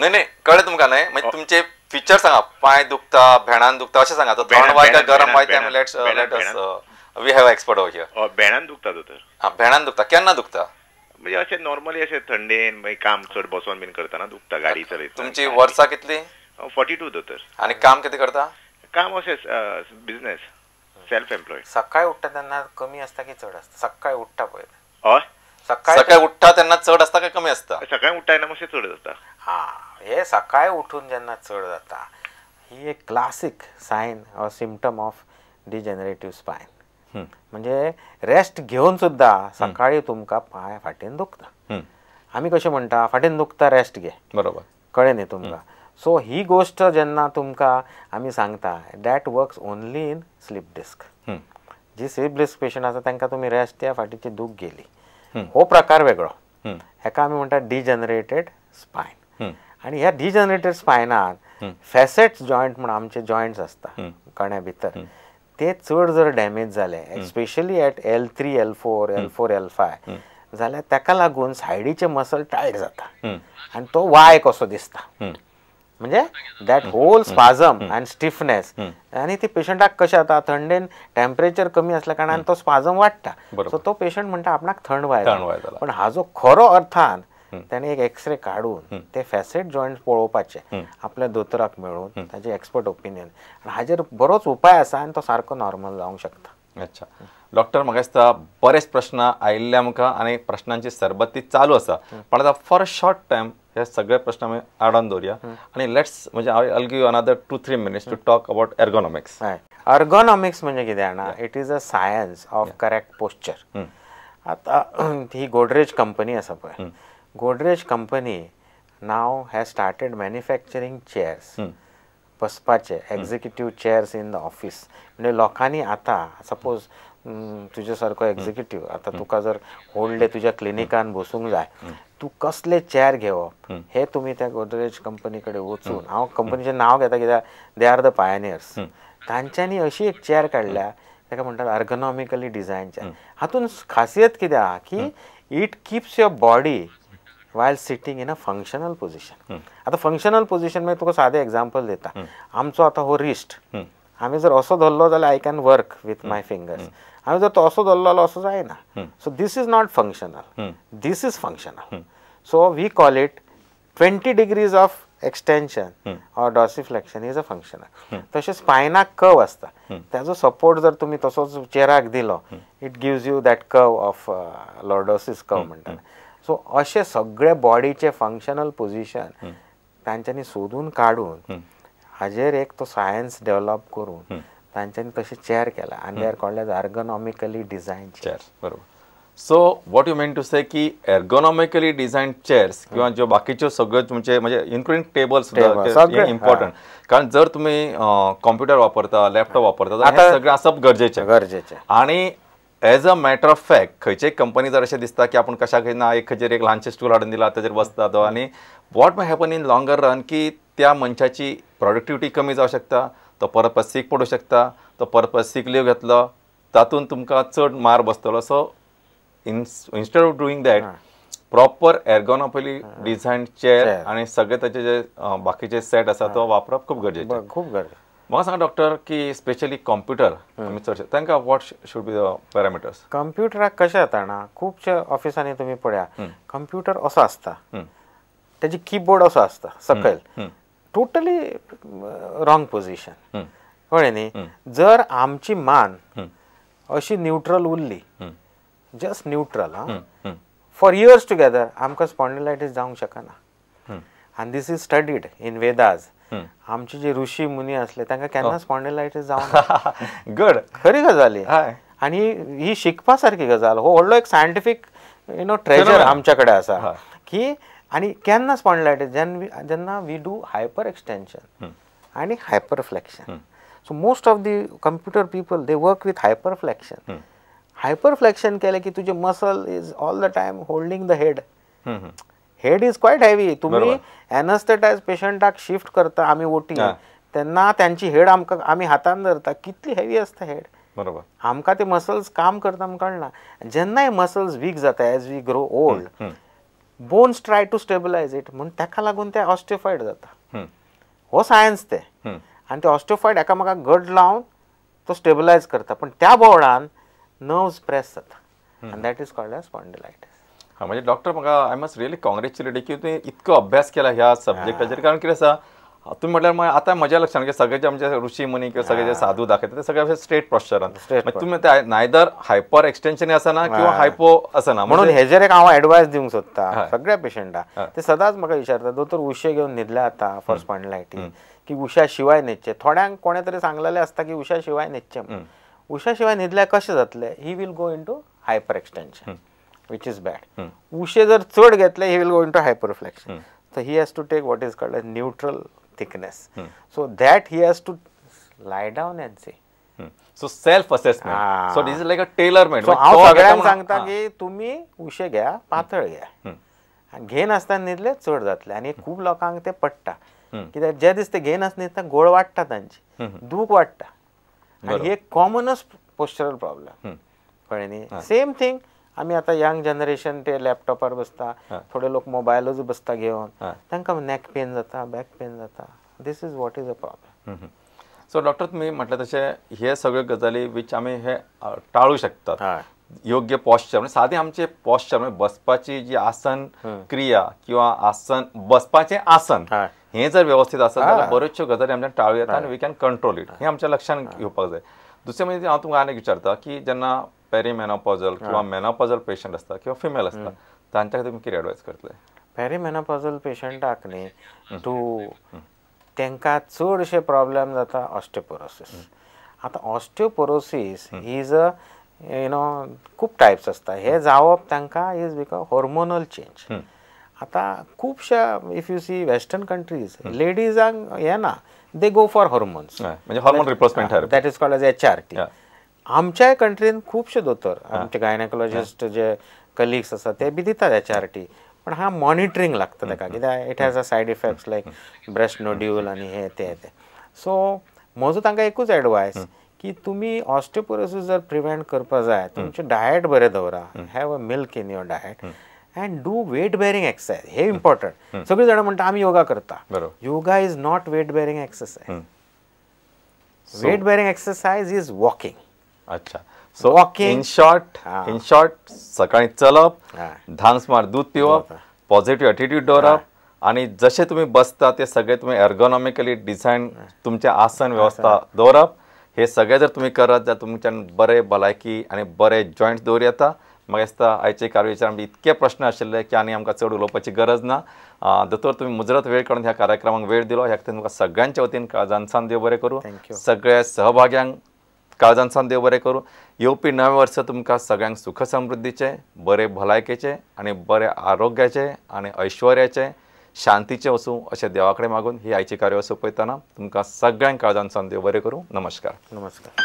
नाही नाही कळलं तुमका नाही म्हणजे तुमचे फीचर सांगा पाय दुखता भेणान दुखता असे सांगा थंड वाय का गरम वाय ते let's we have expert over here भेणान दुखता तर भेणान दुखता केन्ना दुखता म्हणजे असे नॉर्मली असे थंडेन मागीर काम चड बसोन बीन करतना दुखता गाडी चलयतना तुमची वर्सां कितली 42 दोतर आणि काम किती करता काम अशें बिझनेस सेल्फ एम्प्लॉयड सकाळी उठता तेन्ना कमी असता की चड असता सकाळी उठता पळय हय सकाळी उठता तेन्ना चड असता काय कमी असता सकाळी उठता तेन्ना मातशें चड जाता हा हे सकाळी उठून जेन्ना चड जाता ही एक classic sign or symptom of degenerative spine म्हणजे रेस्ट घेवन सुद्धा सकाळी तुमकां पाय फाटीन दुखता आमी कशें म्हणटा फाटीन दुखता रेस्ट घे बरोबर कळ्ळें न्ही तुमकां सो ही गोष्ट जेन्ना तुमकां आमी सांगता that works only in slip disc जी स्लीप डिस्क पेशंट आसा तांकां तुमी रेस्ट त्या फाटीची दूख गेली हो प्रकार वेगळो हेका आमी म्हणटा डिजनरेटेड स्पायन आनी ह्या डिजनरेटेड स्पायनात फॅसेट्स जॉयंट म्हणून आमचे जॉयंट्स आसता कण्या भितर ते चड जर डॅमेज जाले specially eight L3 L4 L4 L5 जाल्यार ताका लागून सायडीचे मसल टायट जाता आनी तो वाय कसो दिसता म्हणजे दॅट होल स्पाझम अँड स्टिफनेस आनी ती पेशंटाक कशें जाता थंडेन टेम्परेचर कमी असल्या कारणान तो स्पाझम वाडटा सो तो पेशंट म्हणटा आपणाक थंड वाय पण हाजो खरो अर्थान त्याने एक एक्सरे काढून ते फॅसेट जॉयंट पळोवपाचे आपल्या दोतोराक मेळून ताचे एक्सपर्ट ओपिनियन हाजेर बरोच उपाय आसा आनी तो सारको नॉर्मल जावंक शकता अच्छा डॉक्टर म्हाका दिसता बरेच प्रश्न आयिल्ले आमकां आनी प्रश्नांची सरबत्ती चालू आसा पण आता फॉर अ शॉर्ट टायम हे सगळे प्रश्न आमी आडावन दवरया आनी लेट्स म्हणजे I will give another 2-3 minutes to talk about ergonomics ergonomics म्हणजे कितें जाणा it is a science of correct posture आता ही गोदरेज कंपनी आसा पळय गोदरेज कंपनी नाव हॅज स्टार्टेड मॅन्युफॅक्चरींग चेअर्स बसपाचे executive chairs in the office म्हणजे लोकांनी आता सपोज तुझ्या सारको एक्झिक्युटिव्ह आता तुका जर होल डे तुझ्या क्लिनिकान बसूंक जाय तू कसले चेअर घेवप हे तुम्ही त्या गोदरेज कंपनी कडेन वचून हांव कंपनीचें नांव घेता कित्याक दे आर द पायनियर्स तांच्यांनी अशी एक चेअर काडल्या ताका म्हणटात एर्गोनॉमिकली डिझायन चेअर हातून खासियत कितें आहा की it keeps your body while sitting in a functional position. आता फंक्शनल पोजिशन म्हणजे तुका साधे एक्झाम्पल देता आमचो आता हो रिस्ट आम्ही जर असो धरलो जाल्यार I can work with my fingers आम्ही जर तो असो धरलो असो जायना so this is not functional this is functional so we call it 20 degrees of extension or dorsiflexion is a functional तशें स्पायनाक कर्व आसता त्याचो सपोर्ट जर तुम्ही तसोच चेराक दिलो it gives you that curve of lordosis curve म्हणटा सो अशे सगळे बॉडीचे फंक्शनल पोजिशन तांच्यांनी सोदून काडून हाजेर एक तो सायन्स डेव्हलप करून तांच्यांनी तशें चेअर केला आनी they are called as ergonomically design chairs बरोबर so what you mean to say की एर्गोनॉमिकली डिझायन चेअर्स किंवा ज्यो बाकीच्यो सगळ्यो तुमचे म्हणजे इन्क्लुडिंग टेबल्स इम्पॉर्टंट कारण जर तुम्ही कॉम्प्युटर वापरता लॅपटॉप वापरता तर सगळें आसप गरजेचें आणि as a matter of fact खंयचेय कंपनी जर अशें दिसता की आपण कशाक ना एक खंयचेर एक ल्हानशें स्टूल हाडून दिला ताचेर बसता तो आनी what may happen in longer run की त्या मनशाची प्रोडक्टिविटी कमी जावं शकता तो परत सीक पडूं शकता तो परत सीक लीव घेतलो तातूंत तुमकां चड मार बसतलो so instead of doing that proper ergonomically design chair आनी सगळे ताचे जे बाकीचे सेट आसा तो वापरप खूब गरजेचें म्हाका सांगा डॉक्टर की स्पेशली कॉम्प्युटर चडशे तांकां what should be the parameters कम्प्युटराक कशें जाता ना खुबशे ऑफिसांनी तुमी पळया कम्प्युटर असो आसता तेजी कीबोर्ड असो आसता सकयल टोटली रॉंग पोजिशन कळ्ळें न्ही जर आमची मान अशी न्यूट्रल उरली just neutral for years together आमकां स्पॉन्डिलायटीस जावंक शकना आनी this is studied in Vedas आमचे जे ऋषी मुनी असले तांकां केन्ना स्पॉन्डिलायटीस जावं गड खरी गजाली आनी ही शिकपा सारकी गजाल हो व्हडलो एक सायंटिफीक ट्रेजर आमच्या कडेन आसा की आनी केन्ना स्पॉन्डिलायटीस जेन्ना वी डू हायपर एक्सटेंशन आनी hyper flexion so most of the computer people they work with hyper flexion hyper flexion केलें की तुजे muscle is all the time holding the head head is quiet heavy तुम्ही एनस्थेटायज पेशंटाक shift करता आमी ओटी तेन्ना त्यांची हेड आमकां आमी हातान धरता कितली हेवी आसता हेड बरोबर आमकां ते मसल्स काम करता कळना जेन्ना हे मसल्स वीक जाता as we grow old bones try to stabilise it म्हणून ताका लागून ते ऑस्टिफायड जाता. हो सायन्स ते. आनी ते ऑस्टिफायड एकामेकाक घट लावन तो स्टेबलायज करता, पण त्या बोर्डान नर्व्स प्रेस जाता आनी that is called as spondylitis. म्हणजे डॉक्टर म्हाका आय मस्ट रियली कॉंग्रॅच्युलेट की तुवें इतको अभ्यास केला ह्या सब्जेक्टाचेर. कारण कितें आसा तुम्ही म्हटल्यार आतां म्हज्या लक्षान की सगळे जे आमचे ऋषी मुनी किंवा सगळे जे साधू दाखयता ते सगळे स्ट्रेट पॉस्चरान तुम्ही नायदर हायपर एक्सटेंशन आसना किंवा हायपो आसना. म्हणून हेजेर एक हांव एडवायस दिवंक सोदता सगळ्या पेशंटाक. ते सदांच म्हाका विचारता दोतोर उशे घेवन न्हिदले आता फॉर स्पॉन्डिलायटीस की उशा शिवाय न्हिदचे. थोड्यांक कोणे तरी सांगलेले आसता की उशा शिवाय न्हिदचे म्हणून. उशा शिवाय न्हिदल्यार कशें जातलें, he will go into hyper extension which is bad. उशे जर चड घेतले he will go into hyperflexion. So he has to take what is called as neutral thickness. So that he has to lie down and say. So self assessment. So this is like a tailor made. So हांव सगळ्यांक सांगता की तुम्ही उशे घ्या, पातळ घ्या. आनी घेन आसतना न्हिदले चड जातले. आनी खूब लोकांक ते पडटा कित्याक जे दीस ते घेन आसता न्हिदता गोळ वाडटा तांची, दूख वाडटा. आनी ही एक कॉमनस पोस्चरल प्रॉब्लेम कळ्ळें न्ही. सेम थिंग आमी आतां यंग जनरेशन ते लॅपटॉपार बसता, थोडे लोक मोबायलूच बसता घेवन, तांकां नॅक पेन जाता, बॅक पेन जाता. This is what is a problem. So doctor तुमी म्हटलें तशें हे सगळ्यो गजाली वीच आमी हे टाळू शकतात. योग्य पॉस्चर म्हणजे सादें आमचे पॉस्चर म्हणजे बसपाची जी आसन क्रिया किंवा आसन बसपाचें आसन हें जर व्यवस्थित आसत जाल्यार बऱ्योचश्यो गजाली आमच्यान टाळूं येता आनी वी कॅन कंट्रोल इट. हें आमच्या लक्षांत घेवपाक जाय. दुसरें म्हणजे हांव तुमकां आनीक विचारता की जेन्ना पेरीमेनोपॉजल किंवा मेनोपॉजल पेशंट आसता किंवा फिमेल आसता तांच्या तुमी कितें एडवायस करतले? पेरीमेनोपॉजल पेशंटाक न्ही तूं तांकां चडशे प्रॉब्लेम जाता ऑस्टिओपोरोसीस. आतां ऑस्टिओपोरोसीस इज अ खूब टायप्स आसता. हे जावप तांकां इज बिकॉज हॉर्मोनल चेंज. आतां खुबश्या if you see western countries लेडीजांक हे ना, दे गो फॉर हॉर्मोन्स म्हणजे hormone replacement therapy, that is called as HRT. आमच्या कंट्रीन खुबशे दोतोर आमचे गायनेकोलॉजिस्ट जे कलिग्स आसा ते बी दितात HRT, पण हा मॉनिटरींग लागता ताका कित्याक it has a said effects like breast nodule आनी हे ते. सो म्हजो तांकां एकूच एडवायस की तुमी ऑस्टिओपोरोसीस जर प्रिवेंट करपा जाय तुमचें डायट बरें दवरा, have a milk in your diet and do weight bearing exercise. हे इम्पॉर्टंट. सगळीं जाणां म्हणटा आमी योगा करता. Yoga is not weight bearing exercise. Weight bearing exercise is walking. अच्छा. सो इन शॉर्ट सकाळी चलप, धांक सुमार दूध पिवप, पॉझिटिव्ह एटिट्यूड दवरप आणि जसे तुम्ही बसता ते सगळे तुम्ही एर्गोनॉमिकली डिझायन तुमचे आसन व्यवस्था दवरप. हे सगळे जर तुम्ही करत जाल्यार तुमच्यान बरे भलायकी आणि बरे जॉयंट्स दवरूं येता. म्हाका दिसता आयचे कार्यावळीचेर इतके प्रश्न आशिल्ले की आनी आमकां चड उलोवपाची गरज ना. दोतोर तुम्ही मुजरत वेळ काडून ह्या कार्यक्रमाक वेळ दिलो ह्या खातीर तुमकां सगळ्यांच्या वतीन काळजांसान देव बरें करूं. सगळ्या सहभाग्यांक काळजांसान देव बरें करूं. येवपी नवे वर्स तुमकां सगळ्यांक सुख समृद्धीचे, बरे भलायकेचे आणि बरे आरोग्याचे आणि ऐश्वर्याचे, शांतीचे वचूं अशें देवा कडेन मागून ही आयची कार्यावळ सोंपयतना तुमकां सगळ्यांक काळजांसान देव बरें करूं. नमस्कार. नमस्कार.